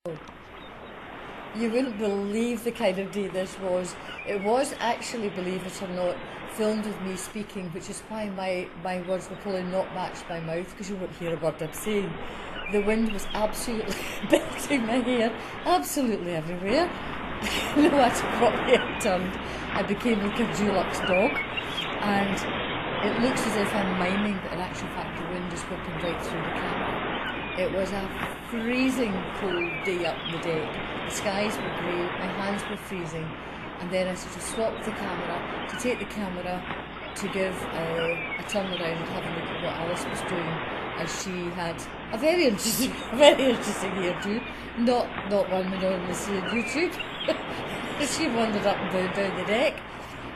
You wouldn't believe the kind of day this was. It was actually, believe it or not, filmed with me speaking, which is why my words were probably not matched my mouth, because you won't hear a word I'm saying. The wind was absolutely belting my hair, absolutely everywhere. No matter what way I turned, I became like a Dulux dog, and it looks as if I'm miming, but in actual fact the wind is whipping right through the camera. It was a freezing cold day up the deck. The skies were grey, my hands were freezing, and then I sort of swapped the camera to take the camera to give a turn around and have a look at what Alice was doing, as she had a very interesting hairdo, not one we normally see on YouTube. She wandered up and down the deck,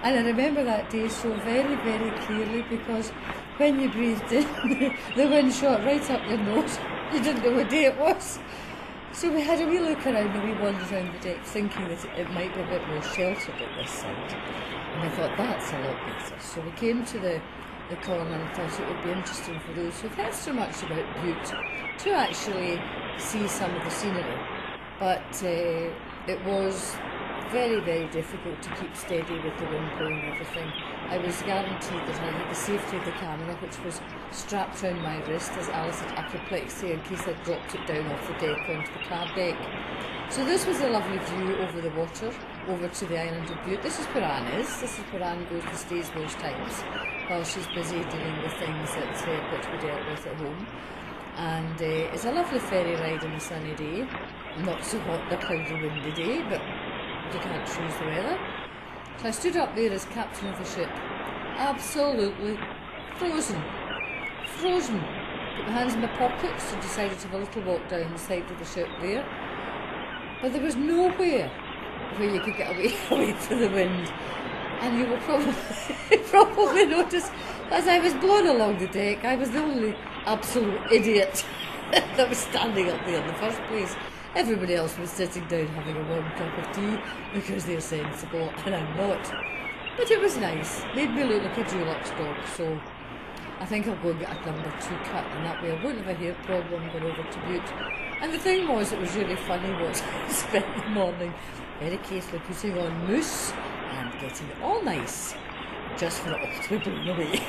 and I remember that day so very, very clearly, because when you breathed in, the wind shot right up your nose. You didn't know what day it was. So we had a wee look around, a wee wander around the deck, thinking that it might be a bit more sheltered at this side. And I thought, that's a lot better. So we came to the corner and thought it would be interesting for those who've heard so much about Bute to actually see some of the scenery. But it was very, very difficult to keep steady with the wind blowing and everything. I was guaranteed that I had the safety of the camera, which was strapped round my wrist, as Alice had apoplexy in case I dropped it down off the deck onto the car deck. So this was a lovely view over the water, over to the island of Bute. This is where Anne is. This is where Anne goes and stays most times, while she's busy dealing with things that which we dealt with at home. And it's a lovely ferry ride on a sunny day. Not so hot, a cloudy, windy day, but you can't choose the weather. So I stood up there as captain of the ship, absolutely frozen. Put my hands in my pockets and decided to have a little walk down the side of the ship there. But there was nowhere where you could get away from the wind. And you will probably notice, as I was blown along the deck, I was the only absolute idiot that was standing up there in the first place. Everybody else was sitting down having a warm cup of tea because they're sensible and I'm not. But it was nice. Made me look like a Dulux dog, so I think I'll go and get a number 2 cut, and that way I won't have a hair problem going over to Bute. And the thing was, it was really funny was I spent the morning very carefully putting on mousse and getting it all nice, just for it all to be blown away.